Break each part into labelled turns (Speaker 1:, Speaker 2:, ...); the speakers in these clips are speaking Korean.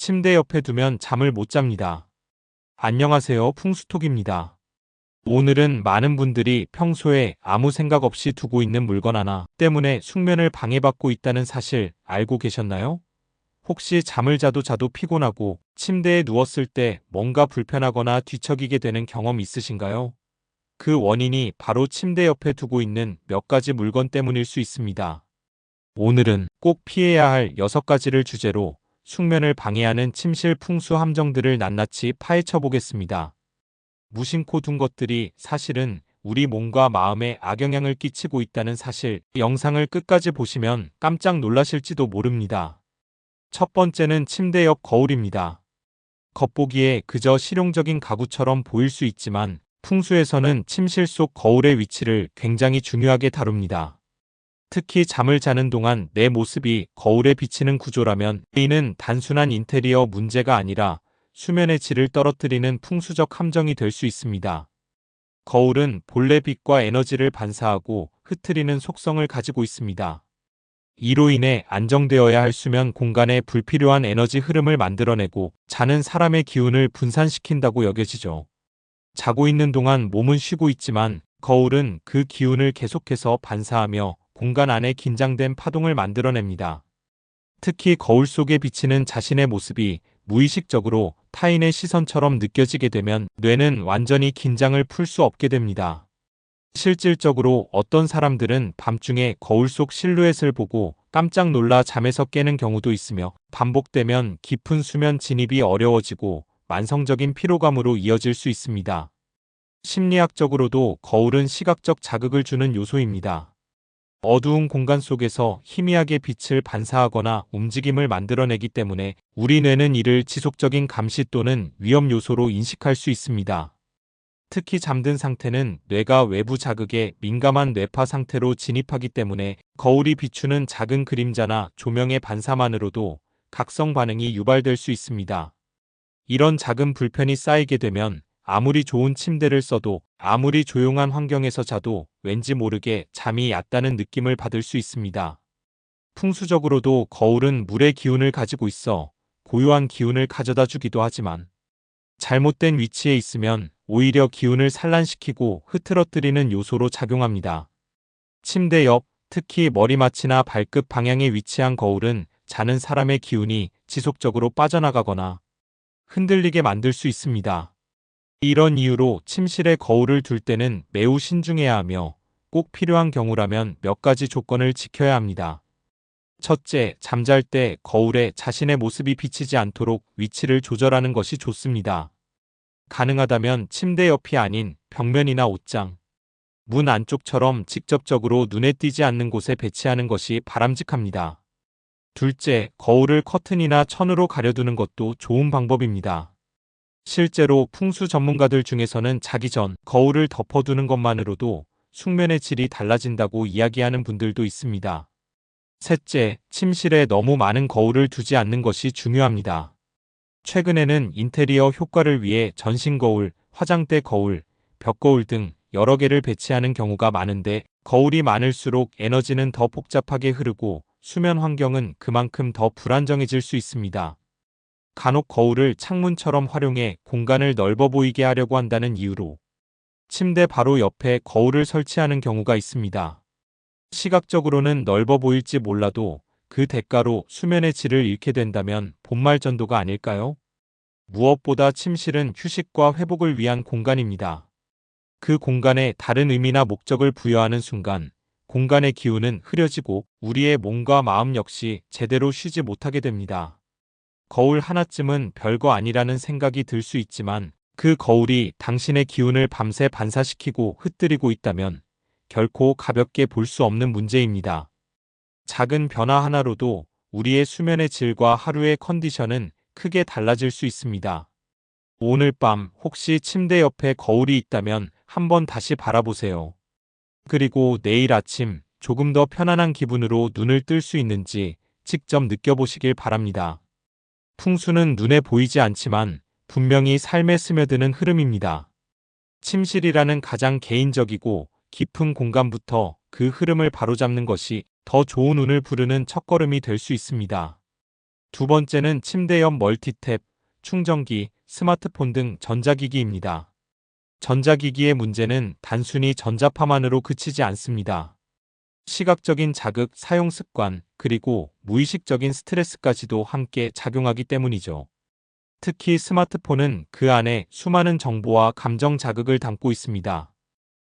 Speaker 1: 침대 옆에 두면 잠을 못 잡니다. 안녕하세요, 풍수톡입니다. 오늘은 많은 분들이 평소에 아무 생각 없이 두고 있는 물건 하나 때문에 숙면을 방해받고 있다는 사실 알고 계셨나요? 혹시 잠을 자도 피곤하고 침대에 누웠을 때 뭔가 불편하거나 뒤척이게 되는 경험 있으신가요? 그 원인이 바로 침대 옆에 두고 있는 몇 가지 물건 때문일 수 있습니다. 오늘은 꼭 피해야 할 6가지를 주제로 숙면을 방해하는 침실 풍수 함정들을 낱낱이 파헤쳐 보겠습니다. 무심코 둔 것들이 사실은 우리 몸과 마음에 악영향을 끼치고 있다는 사실, 영상을 끝까지 보시면 깜짝 놀라실지도 모릅니다. 첫 번째는 침대 옆 거울입니다. 겉보기에 그저 실용적인 가구처럼 보일 수 있지만 풍수에서는 침실 속 거울의 위치를 굉장히 중요하게 다룹니다. 특히 잠을 자는 동안 내 모습이 거울에 비치는 구조라면 이는 단순한 인테리어 문제가 아니라 수면의 질을 떨어뜨리는 풍수적 함정이 될 수 있습니다. 거울은 본래 빛과 에너지를 반사하고 흩트리는 속성을 가지고 있습니다. 이로 인해 안정되어야 할 수면 공간에 불필요한 에너지 흐름을 만들어내고 자는 사람의 기운을 분산시킨다고 여겨지죠. 자고 있는 동안 몸은 쉬고 있지만 거울은 그 기운을 계속해서 반사하며 공간 안에 긴장된 파동을 만들어냅니다. 특히 거울 속에 비치는 자신의 모습이 무의식적으로 타인의 시선처럼 느껴지게 되면 뇌는 완전히 긴장을 풀 수 없게 됩니다. 실질적으로 어떤 사람들은 밤중에 거울 속 실루엣을 보고 깜짝 놀라 잠에서 깨는 경우도 있으며, 반복되면 깊은 수면 진입이 어려워지고 만성적인 피로감으로 이어질 수 있습니다. 심리학적으로도 거울은 시각적 자극을 주는 요소입니다. 어두운 공간 속에서 희미하게 빛을 반사하거나 움직임을 만들어내기 때문에 우리 뇌는 이를 지속적인 감시 또는 위험 요소로 인식할 수 있습니다. 특히 잠든 상태는 뇌가 외부 자극에 민감한 뇌파 상태로 진입하기 때문에 거울이 비추는 작은 그림자나 조명의 반사만으로도 각성 반응이 유발될 수 있습니다. 이런 작은 불편이 쌓이게 되면 아무리 좋은 침대를 써도, 아무리 조용한 환경에서 자도 왠지 모르게 잠이 얕다는 느낌을 받을 수 있습니다. 풍수적으로도 거울은 물의 기운을 가지고 있어 고요한 기운을 가져다 주기도 하지만, 잘못된 위치에 있으면 오히려 기운을 산란시키고 흐트러뜨리는 요소로 작용합니다. 침대 옆, 특히 머리맡이나 발끝 방향에 위치한 거울은 자는 사람의 기운이 지속적으로 빠져나가거나 흔들리게 만들 수 있습니다. 이런 이유로 침실에 거울을 둘 때는 매우 신중해야 하며, 꼭 필요한 경우라면 몇 가지 조건을 지켜야 합니다. 첫째, 잠잘 때 거울에 자신의 모습이 비치지 않도록 위치를 조절하는 것이 좋습니다. 가능하다면 침대 옆이 아닌 벽면이나 옷장, 문 안쪽처럼 직접적으로 눈에 띄지 않는 곳에 배치하는 것이 바람직합니다. 둘째, 거울을 커튼이나 천으로 가려두는 것도 좋은 방법입니다. 실제로 풍수 전문가들 중에서는 자기 전 거울을 덮어두는 것만으로도 숙면의 질이 달라진다고 이야기하는 분들도 있습니다. 셋째, 침실에 너무 많은 거울을 두지 않는 것이 중요합니다. 최근에는 인테리어 효과를 위해 전신 거울, 화장대 거울, 벽거울 등 여러 개를 배치하는 경우가 많은데, 거울이 많을수록 에너지는 더 복잡하게 흐르고 수면 환경은 그만큼 더 불안정해질 수 있습니다. 간혹 거울을 창문처럼 활용해 공간을 넓어 보이게 하려고 한다는 이유로 침대 바로 옆에 거울을 설치하는 경우가 있습니다. 시각적으로는 넓어 보일지 몰라도 그 대가로 수면의 질을 잃게 된다면 본말전도가 아닐까요? 무엇보다 침실은 휴식과 회복을 위한 공간입니다. 그 공간에 다른 의미나 목적을 부여하는 순간 공간의 기운은 흐려지고 우리의 몸과 마음 역시 제대로 쉬지 못하게 됩니다. 거울 하나쯤은 별거 아니라는 생각이 들 수 있지만, 그 거울이 당신의 기운을 밤새 반사시키고 흩뜨리고 있다면 결코 가볍게 볼 수 없는 문제입니다. 작은 변화 하나로도 우리의 수면의 질과 하루의 컨디션은 크게 달라질 수 있습니다. 오늘 밤 혹시 침대 옆에 거울이 있다면 한번 다시 바라보세요. 그리고 내일 아침 조금 더 편안한 기분으로 눈을 뜰 수 있는지 직접 느껴보시길 바랍니다. 풍수는 눈에 보이지 않지만 분명히 삶에 스며드는 흐름입니다. 침실이라는 가장 개인적이고 깊은 공간부터 그 흐름을 바로잡는 것이 더 좋은 운을 부르는 첫걸음이 될 수 있습니다. 두 번째는 침대 옆 멀티탭, 충전기, 스마트폰 등 전자기기입니다. 전자기기의 문제는 단순히 전자파만으로 그치지 않습니다. 시각적인 자극, 사용 습관, 그리고 무의식적인 스트레스까지도 함께 작용하기 때문이죠. 특히 스마트폰은 그 안에 수많은 정보와 감정 자극을 담고 있습니다.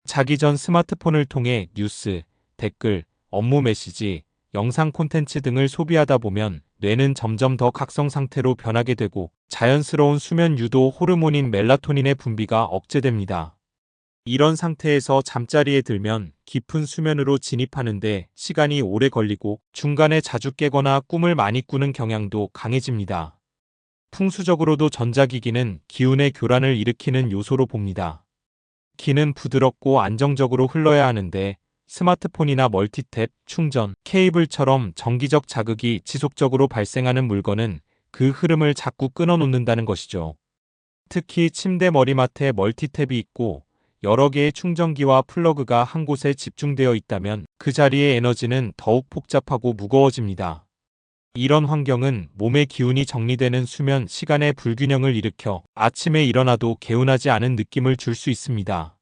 Speaker 1: 자기 전 스마트폰을 통해 뉴스, 댓글, 업무 메시지, 영상 콘텐츠 등을 소비하다 보면 뇌는 점점 더 각성 상태로 변하게 되고 자연스러운 수면 유도 호르몬인 멜라토닌의 분비가 억제됩니다. 이런 상태에서 잠자리에 들면 깊은 수면으로 진입하는데 시간이 오래 걸리고 중간에 자주 깨거나 꿈을 많이 꾸는 경향도 강해집니다. 풍수적으로도 전자기기는 기운의 교란을 일으키는 요소로 봅니다. 기는 부드럽고 안정적으로 흘러야 하는데 스마트폰이나 멀티탭, 충전, 케이블처럼 정기적 자극이 지속적으로 발생하는 물건은 그 흐름을 자꾸 끊어놓는다는 것이죠. 특히 침대 머리맡에 멀티탭이 있고 여러 개의 충전기와 플러그가 한 곳에 집중되어 있다면 그 자리의 에너지는 더욱 복잡하고 무거워집니다. 이런 환경은 몸의 기운이 정리되는 수면 시간의 불균형을 일으켜 아침에 일어나도 개운하지 않은 느낌을 줄 수 있습니다.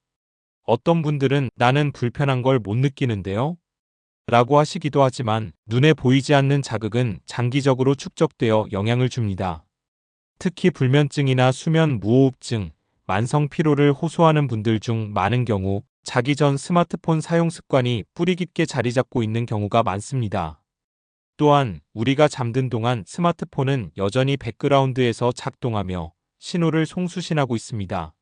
Speaker 1: 어떤 분들은 나는 불편한 걸 못 느끼는데요? 라고 하시기도 하지만 눈에 보이지 않는 자극은 장기적으로 축적되어 영향을 줍니다. 특히 불면증이나 수면 무호흡증, 만성 피로를 호소하는 분들 중 많은 경우 자기 전 스마트폰 사용 습관이 뿌리 깊게 자리 잡고 있는 경우가 많습니다. 또한 우리가 잠든 동안 스마트폰은 여전히 백그라운드에서 작동하며 신호를 송수신하고 있습니다.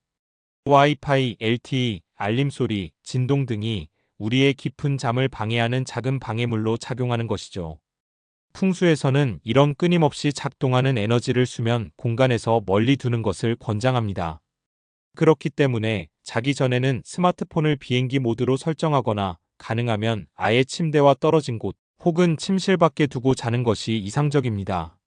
Speaker 1: 와이파이, LTE, 알림소리, 진동 등이 우리의 깊은 잠을 방해하는 작은 방해물로 작용하는 것이죠. 풍수에서는 이런 끊임없이 작동하는 에너지를 수면 공간에서 멀리 두는 것을 권장합니다. 그렇기 때문에 자기 전에는 스마트폰을 비행기 모드로 설정하거나 가능하면 아예 침대와 떨어진 곳 혹은 침실 밖에 두고 자는 것이 이상적입니다.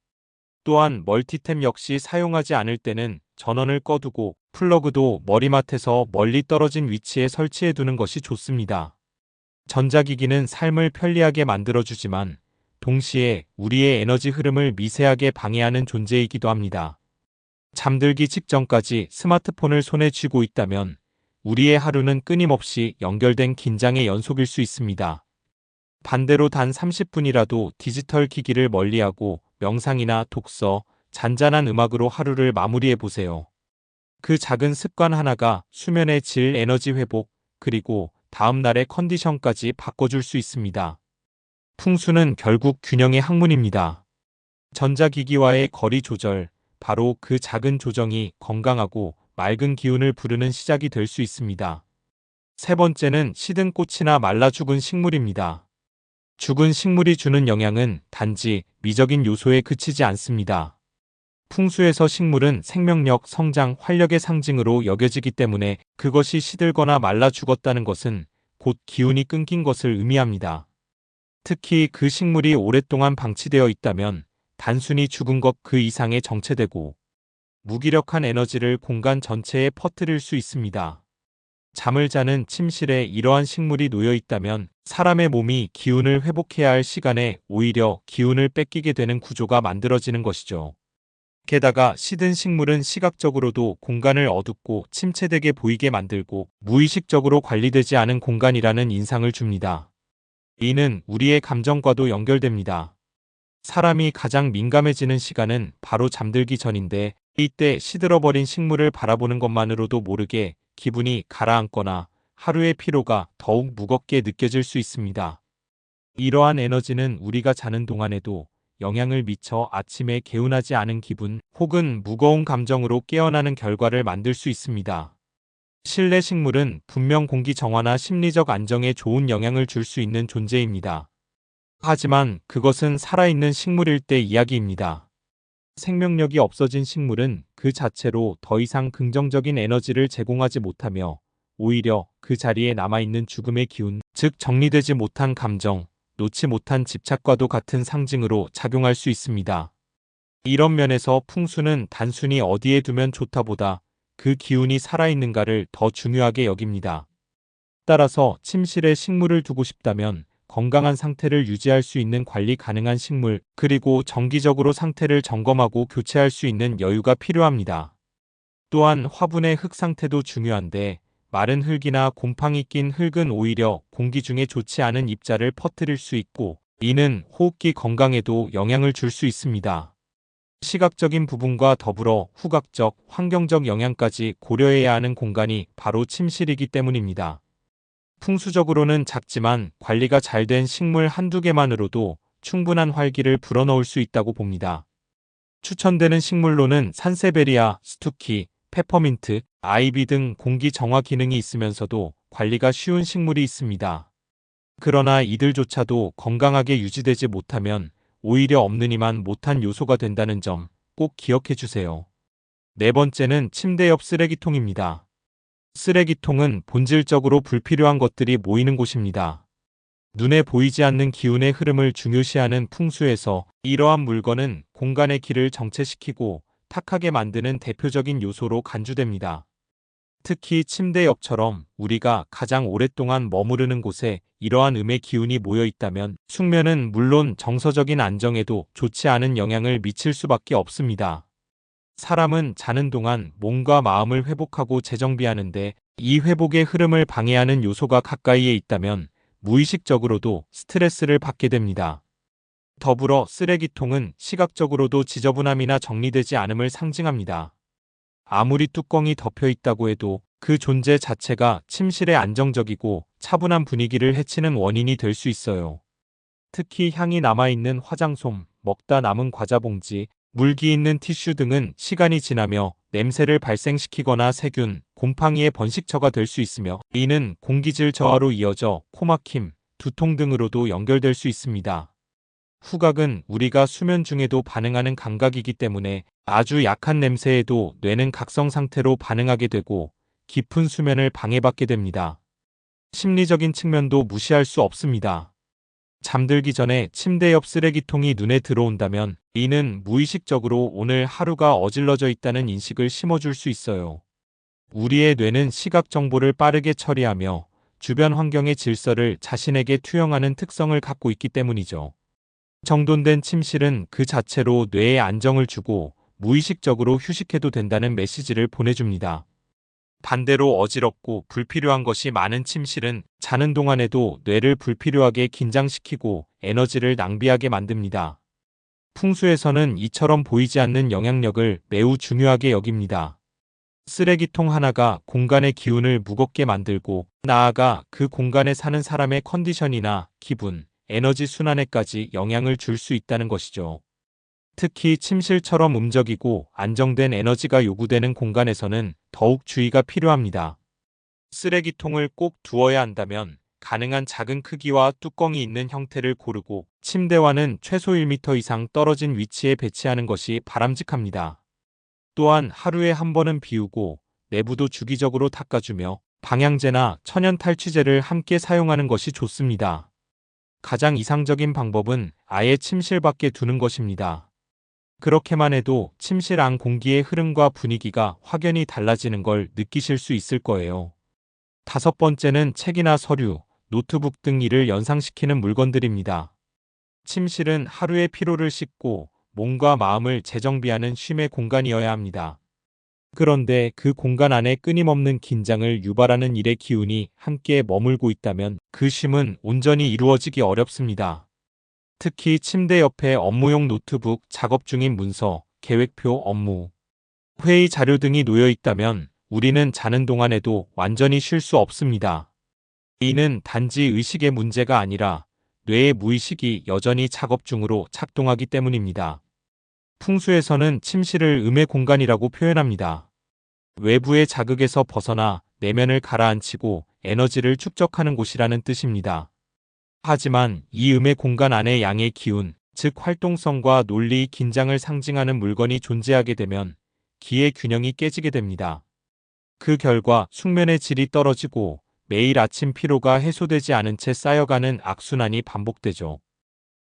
Speaker 1: 또한 멀티탭 역시 사용하지 않을 때는 전원을 꺼두고 플러그도 머리맡에서 멀리 떨어진 위치에 설치해 두는 것이 좋습니다. 전자기기는 삶을 편리하게 만들어주지만 동시에 우리의 에너지 흐름을 미세하게 방해하는 존재이기도 합니다. 잠들기 직전까지 스마트폰을 손에 쥐고 있다면 우리의 하루는 끊임없이 연결된 긴장의 연속일 수 있습니다. 반대로 단 30분이라도 디지털 기기를 멀리하고 명상이나 독서, 잔잔한 음악으로 하루를 마무리해 보세요. 그 작은 습관 하나가 수면의 질, 에너지 회복, 그리고 다음 날의 컨디션까지 바꿔줄 수 있습니다. 풍수는 결국 균형의 학문입니다. 전자기기와의 거리 조절, 바로 그 작은 조정이 건강하고 맑은 기운을 부르는 시작이 될 수 있습니다. 세 번째는 시든 꽃이나 말라 죽은 식물입니다. 죽은 식물이 주는 영향은 단지 미적인 요소에 그치지 않습니다. 풍수에서 식물은 생명력, 성장, 활력의 상징으로 여겨지기 때문에 그것이 시들거나 말라 죽었다는 것은 곧 기운이 끊긴 것을 의미합니다. 특히 그 식물이 오랫동안 방치되어 있다면 단순히 죽은 것 그 이상의 정체되고 무기력한 에너지를 공간 전체에 퍼뜨릴 수 있습니다. 잠을 자는 침실에 이러한 식물이 놓여 있다면 사람의 몸이 기운을 회복해야 할 시간에 오히려 기운을 뺏기게 되는 구조가 만들어지는 것이죠. 게다가 시든 식물은 시각적으로도 공간을 어둡고 침체되게 보이게 만들고 무의식적으로 관리되지 않은 공간이라는 인상을 줍니다. 이는 우리의 감정과도 연결됩니다. 사람이 가장 민감해지는 시간은 바로 잠들기 전인데 이때 시들어버린 식물을 바라보는 것만으로도 모르게 기분이 가라앉거나 하루의 피로가 더욱 무겁게 느껴질 수 있습니다. 이러한 에너지는 우리가 자는 동안에도 영향을 미쳐 아침에 개운하지 않은 기분 혹은 무거운 감정으로 깨어나는 결과를 만들 수 있습니다. 실내 식물은 분명 공기 정화나 심리적 안정에 좋은 영향을 줄 수 있는 존재입니다. 하지만 그것은 살아있는 식물일 때 이야기입니다. 생명력이 없어진 식물은 그 자체로 더 이상 긍정적인 에너지를 제공하지 못하며 오히려 그 자리에 남아있는 죽음의 기운, 즉 정리되지 못한 감정, 놓지 못한 집착과도 같은 상징으로 작용할 수 있습니다. 이런 면에서 풍수는 단순히 어디에 두면 좋다보다 그 기운이 살아있는가를 더 중요하게 여깁니다. 따라서 침실에 식물을 두고 싶다면 건강한 상태를 유지할 수 있는 관리 가능한 식물, 그리고 정기적으로 상태를 점검하고 교체할 수 있는 여유가 필요합니다. 또한 화분의 흙 상태도 중요한데, 마른 흙이나 곰팡이 낀 흙은 오히려 공기 중에 좋지 않은 입자를 퍼뜨릴 수 있고, 이는 호흡기 건강에도 영향을 줄 수 있습니다. 시각적인 부분과 더불어 후각적, 환경적 영향까지 고려해야 하는 공간이 바로 침실이기 때문입니다. 풍수적으로는 작지만 관리가 잘 된 식물 한두 개만으로도 충분한 활기를 불어넣을 수 있다고 봅니다. 추천되는 식물로는 산세베리아, 스투키, 페퍼민트, 아이비 등 공기 정화 기능이 있으면서도 관리가 쉬운 식물이 있습니다. 그러나 이들조차도 건강하게 유지되지 못하면 오히려 없느니만 못한 요소가 된다는 점 꼭 기억해 주세요. 네 번째는 침대 옆 쓰레기통입니다. 쓰레기통은 본질적으로 불필요한 것들이 모이는 곳입니다. 눈에 보이지 않는 기운의 흐름을 중요시하는 풍수에서 이러한 물건은 공간의 길을 정체시키고 탁하게 만드는 대표적인 요소로 간주됩니다. 특히 침대 옆처럼 우리가 가장 오랫동안 머무르는 곳에 이러한 음의 기운이 모여 있다면 숙면은 물론 정서적인 안정에도 좋지 않은 영향을 미칠 수밖에 없습니다. 사람은 자는 동안 몸과 마음을 회복하고 재정비하는데 이 회복의 흐름을 방해하는 요소가 가까이에 있다면 무의식적으로도 스트레스를 받게 됩니다. 더불어 쓰레기통은 시각적으로도 지저분함이나 정리되지 않음을 상징합니다. 아무리 뚜껑이 덮여 있다고 해도 그 존재 자체가 침실의 안정적이고 차분한 분위기를 해치는 원인이 될 수 있어요. 특히 향이 남아있는 화장솜, 먹다 남은 과자 봉지, 물기 있는 티슈 등은 시간이 지나며 냄새를 발생시키거나 세균, 곰팡이의 번식처가 될 수 있으며 이는 공기질 저하로 이어져 코막힘, 두통 등으로도 연결될 수 있습니다. 후각은 우리가 수면 중에도 반응하는 감각이기 때문에 아주 약한 냄새에도 뇌는 각성 상태로 반응하게 되고 깊은 수면을 방해받게 됩니다. 심리적인 측면도 무시할 수 없습니다. 잠들기 전에 침대 옆 쓰레기통이 눈에 들어온다면 이는 무의식적으로 오늘 하루가 어질러져 있다는 인식을 심어줄 수 있어요. 우리의 뇌는 시각 정보를 빠르게 처리하며 주변 환경의 질서를 자신에게 투영하는 특성을 갖고 있기 때문이죠. 정돈된 침실은 그 자체로 뇌에 안정을 주고 무의식적으로 휴식해도 된다는 메시지를 보내줍니다. 반대로 어지럽고 불필요한 것이 많은 침실은 자는 동안에도 뇌를 불필요하게 긴장시키고 에너지를 낭비하게 만듭니다. 풍수에서는 이처럼 보이지 않는 영향력을 매우 중요하게 여깁니다. 쓰레기통 하나가 공간의 기운을 무겁게 만들고 나아가 그 공간에 사는 사람의 컨디션이나 기분, 에너지 순환에까지 영향을 줄 수 있다는 것이죠. 특히 침실처럼 음적이고 안정된 에너지가 요구되는 공간에서는 더욱 주의가 필요합니다. 쓰레기통을 꼭 두어야 한다면 가능한 작은 크기와 뚜껑이 있는 형태를 고르고 침대와는 최소 1m 이상 떨어진 위치에 배치하는 것이 바람직합니다. 또한 하루에 한 번은 비우고 내부도 주기적으로 닦아주며 방향제나 천연 탈취제를 함께 사용하는 것이 좋습니다. 가장 이상적인 방법은 아예 침실 밖에 두는 것입니다. 그렇게만 해도 침실 안 공기의 흐름과 분위기가 확연히 달라지는 걸 느끼실 수 있을 거예요. 다섯 번째는 책이나 서류, 노트북 등 일을 연상시키는 물건들입니다. 침실은 하루의 피로를 씻고 몸과 마음을 재정비하는 쉼의 공간이어야 합니다. 그런데 그 공간 안에 끊임없는 긴장을 유발하는 일의 기운이 함께 머물고 있다면 그 쉼은 온전히 이루어지기 어렵습니다. 특히 침대 옆에 업무용 노트북, 작업 중인 문서, 계획표, 업무, 회의 자료 등이 놓여 있다면 우리는 자는 동안에도 완전히 쉴 수 없습니다. 이는 단지 의식의 문제가 아니라 뇌의 무의식이 여전히 작업 중으로 작동하기 때문입니다. 풍수에서는 침실을 음의 공간이라고 표현합니다. 외부의 자극에서 벗어나 내면을 가라앉히고 에너지를 축적하는 곳이라는 뜻입니다. 하지만 이 음의 공간 안에 양의 기운, 즉 활동성과 논리, 긴장을 상징하는 물건이 존재하게 되면 기의 균형이 깨지게 됩니다. 그 결과 숙면의 질이 떨어지고 매일 아침 피로가 해소되지 않은 채 쌓여가는 악순환이 반복되죠.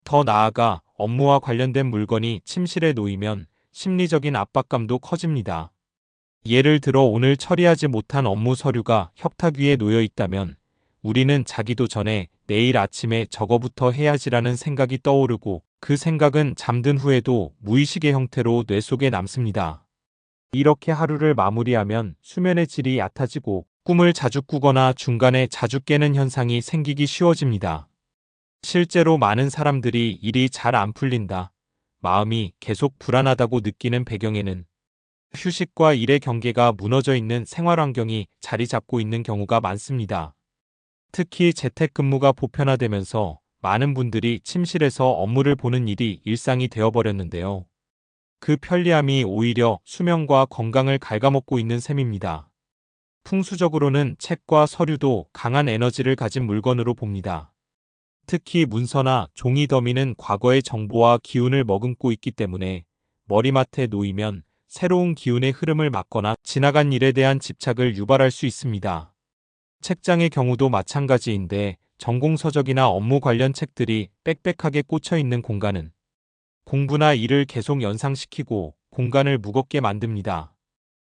Speaker 1: 더 나아가 업무와 관련된 물건이 침실에 놓이면 심리적인 압박감도 커집니다. 예를 들어 오늘 처리하지 못한 업무 서류가 협탁 위에 놓여 있다면 우리는 자기도 전에 내일 아침에 저거부터 해야지라는 생각이 떠오르고 그 생각은 잠든 후에도 무의식의 형태로 뇌 속에 남습니다. 이렇게 하루를 마무리하면 수면의 질이 얕아지고 꿈을 자주 꾸거나 중간에 자주 깨는 현상이 생기기 쉬워집니다. 실제로 많은 사람들이 일이 잘 안 풀린다, 마음이 계속 불안하다고 느끼는 배경에는 휴식과 일의 경계가 무너져 있는 생활 환경이 자리 잡고 있는 경우가 많습니다. 특히 재택근무가 보편화되면서 많은 분들이 침실에서 업무를 보는 일이 일상이 되어버렸는데요. 그 편리함이 오히려 수면과 건강을 갉아먹고 있는 셈입니다. 풍수적으로는 책과 서류도 강한 에너지를 가진 물건으로 봅니다. 특히 문서나 종이 더미는 과거의 정보와 기운을 머금고 있기 때문에 머리맡에 놓이면 새로운 기운의 흐름을 막거나 지나간 일에 대한 집착을 유발할 수 있습니다. 책장의 경우도 마찬가지인데 전공서적이나 업무 관련 책들이 빽빽하게 꽂혀 있는 공간은 공부나 일을 계속 연상시키고 공간을 무겁게 만듭니다.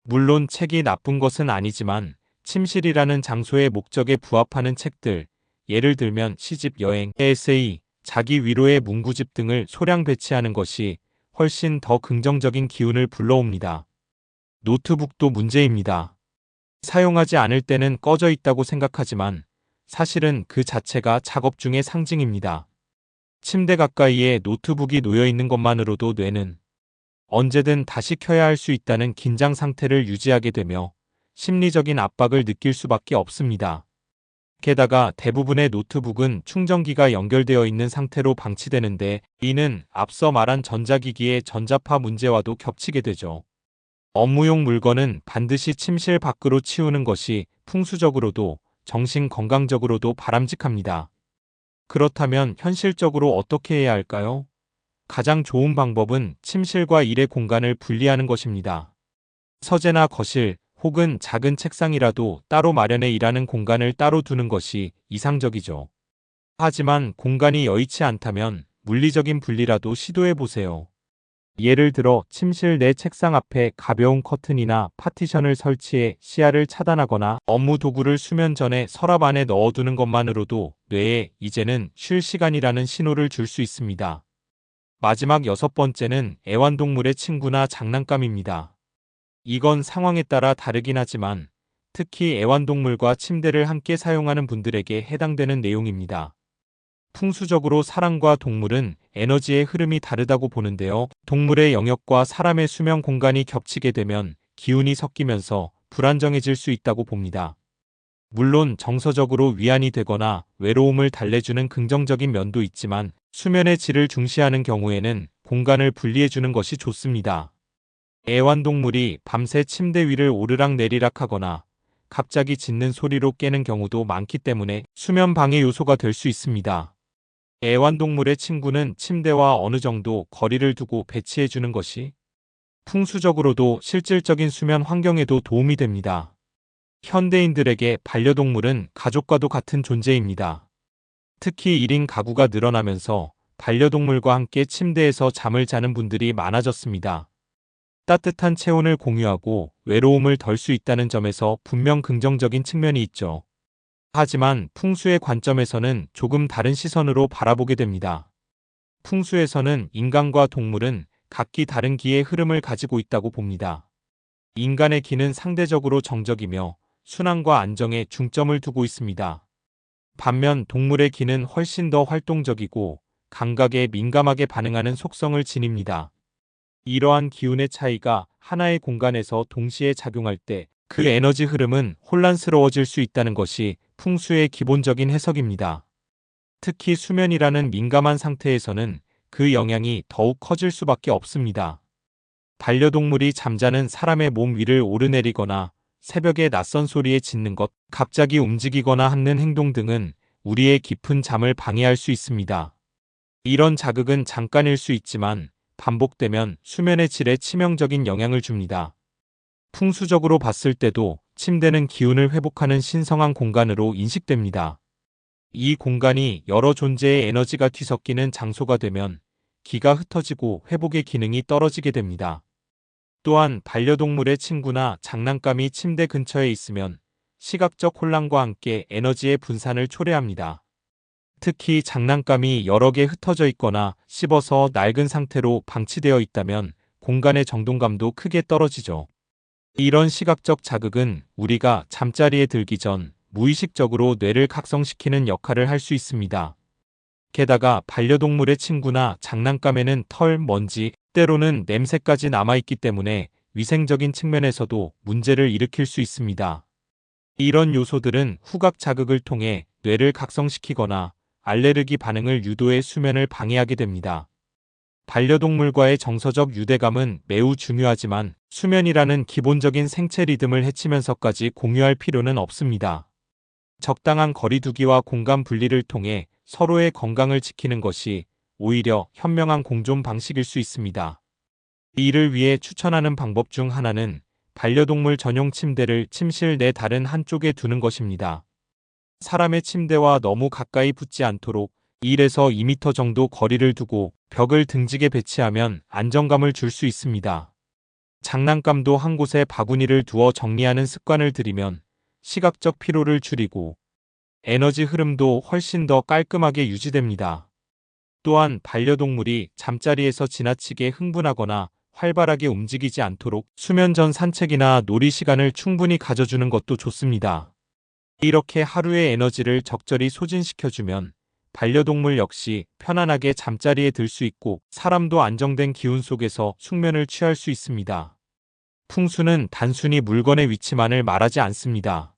Speaker 1: 물론 책이 나쁜 것은 아니지만 침실이라는 장소의 목적에 부합하는 책들, 예를 들면 시집, 여행, 에세이, 자기 위로의 문구집 등을 소량 배치하는 것이 훨씬 더 긍정적인 기운을 불러옵니다. 노트북도 문제입니다. 사용하지 않을 때는 꺼져 있다고 생각하지만 사실은 그 자체가 작업 중의 상징입니다. 침대 가까이에 노트북이 놓여 있는 것만으로도 뇌는 언제든 다시 켜야 할 수 있다는 긴장 상태를 유지하게 되며 심리적인 압박을 느낄 수밖에 없습니다. 게다가 대부분의 노트북은 충전기가 연결되어 있는 상태로 방치되는데 이는 앞서 말한 전자기기의 전자파 문제와도 겹치게 되죠. 업무용 물건은 반드시 침실 밖으로 치우는 것이 풍수적으로도 정신 건강적으로도 바람직합니다. 그렇다면 현실적으로 어떻게 해야 할까요? 가장 좋은 방법은 침실과 일의 공간을 분리하는 것입니다. 서재나 거실 혹은 작은 책상이라도 따로 마련해 일하는 공간을 따로 두는 것이 이상적이죠. 하지만 공간이 여의치 않다면 물리적인 분리라도 시도해 보세요. 예를 들어 침실 내 책상 앞에 가벼운 커튼이나 파티션을 설치해 시야를 차단하거나 업무 도구를 수면 전에 서랍 안에 넣어두는 것만으로도 뇌에 이제는 쉴 시간이라는 신호를 줄 수 있습니다. 마지막 6번째는 애완동물의 친구나 장난감입니다. 이건 상황에 따라 다르긴 하지만 특히 애완동물과 침대를 함께 사용하는 분들에게 해당되는 내용입니다. 풍수적으로 사람과 동물은 에너지의 흐름이 다르다고 보는데요. 동물의 영역과 사람의 수면 공간이 겹치게 되면 기운이 섞이면서 불안정해질 수 있다고 봅니다. 물론 정서적으로 위안이 되거나 외로움을 달래주는 긍정적인 면도 있지만 수면의 질을 중시하는 경우에는 공간을 분리해주는 것이 좋습니다. 애완동물이 밤새 침대 위를 오르락내리락 하거나 갑자기 짖는 소리로 깨는 경우도 많기 때문에 수면 방해 요소가 될 수 있습니다. 애완동물의 친구는 침대와 어느 정도 거리를 두고 배치해주는 것이 풍수적으로도 실질적인 수면 환경에도 도움이 됩니다. 현대인들에게 반려동물은 가족과도 같은 존재입니다. 특히 1인 가구가 늘어나면서 반려동물과 함께 침대에서 잠을 자는 분들이 많아졌습니다. 따뜻한 체온을 공유하고 외로움을 덜 수 있다는 점에서 분명 긍정적인 측면이 있죠. 하지만 풍수의 관점에서는 조금 다른 시선으로 바라보게 됩니다. 풍수에서는 인간과 동물은 각기 다른 기의 흐름을 가지고 있다고 봅니다. 인간의 기는 상대적으로 정적이며 순환과 안정에 중점을 두고 있습니다. 반면 동물의 기는 훨씬 더 활동적이고 감각에 민감하게 반응하는 속성을 지닙니다. 이러한 기운의 차이가 하나의 공간에서 동시에 작용할 때 그 에너지 흐름은 혼란스러워질 수 있다는 것이 풍수의 기본적인 해석입니다. 특히 수면이라는 민감한 상태에서는 그 영향이 더욱 커질 수밖에 없습니다. 반려동물이 잠자는 사람의 몸 위를 오르내리거나 새벽에 낯선 소리에 짖는 것, 갑자기 움직이거나 하는 행동 등은 우리의 깊은 잠을 방해할 수 있습니다. 이런 자극은 잠깐일 수 있지만 반복되면 수면의 질에 치명적인 영향을 줍니다. 풍수적으로 봤을 때도 침대는 기운을 회복하는 신성한 공간으로 인식됩니다. 이 공간이 여러 존재의 에너지가 뒤섞이는 장소가 되면 기가 흩어지고 회복의 기능이 떨어지게 됩니다. 또한 반려동물의 친구나 장난감이 침대 근처에 있으면 시각적 혼란과 함께 에너지의 분산을 초래합니다. 특히 장난감이 여러 개 흩어져 있거나 씹어서 낡은 상태로 방치되어 있다면 공간의 정돈감도 크게 떨어지죠. 이런 시각적 자극은 우리가 잠자리에 들기 전 무의식적으로 뇌를 각성시키는 역할을 할 수 있습니다. 게다가 반려동물의 침구나 장난감에는 털, 먼지, 때로는 냄새까지 남아있기 때문에 위생적인 측면에서도 문제를 일으킬 수 있습니다. 이런 요소들은 후각 자극을 통해 뇌를 각성시키거나 알레르기 반응을 유도해 수면을 방해하게 됩니다. 반려동물과의 정서적 유대감은 매우 중요하지만 수면이라는 기본적인 생체 리듬을 해치면서까지 공유할 필요는 없습니다. 적당한 거리두기와 공간 분리를 통해 서로의 건강을 지키는 것이 오히려 현명한 공존 방식일 수 있습니다. 이를 위해 추천하는 방법 중 하나는 반려동물 전용 침대를 침실 내 다른 한쪽에 두는 것입니다. 사람의 침대와 너무 가까이 붙지 않도록 1에서 2m 정도 거리를 두고 벽을 등지게 배치하면 안정감을 줄 수 있습니다. 장난감도 한 곳에 바구니를 두어 정리하는 습관을 들이면 시각적 피로를 줄이고 에너지 흐름도 훨씬 더 깔끔하게 유지됩니다. 또한 반려동물이 잠자리에서 지나치게 흥분하거나 활발하게 움직이지 않도록 수면 전 산책이나 놀이 시간을 충분히 가져주는 것도 좋습니다. 이렇게 하루의 에너지를 적절히 소진시켜주면 반려동물 역시 편안하게 잠자리에 들 수 있고 사람도 안정된 기운 속에서 숙면을 취할 수 있습니다. 풍수는 단순히 물건의 위치만을 말하지 않습니다.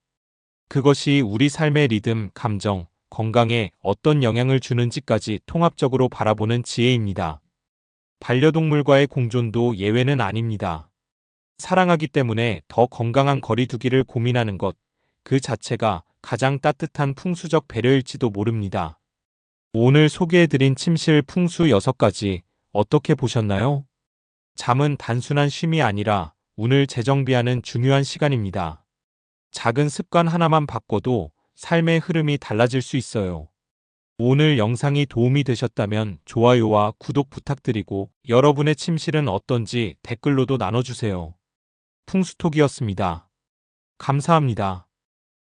Speaker 1: 그것이 우리 삶의 리듬, 감정, 건강에 어떤 영향을 주는지까지 통합적으로 바라보는 지혜입니다. 반려동물과의 공존도 예외는 아닙니다. 사랑하기 때문에 더 건강한 거리두기를 고민하는 것, 그 자체가 가장 따뜻한 풍수적 배려일지도 모릅니다. 오늘 소개해드린 침실 풍수 6가지 어떻게 보셨나요? 잠은 단순한 쉼이 아니라 운을 재정비하는 중요한 시간입니다. 작은 습관 하나만 바꿔도 삶의 흐름이 달라질 수 있어요. 오늘 영상이 도움이 되셨다면 좋아요와 구독 부탁드리고 여러분의 침실은 어떤지 댓글로도 나눠주세요. 풍수톡이었습니다. 감사합니다.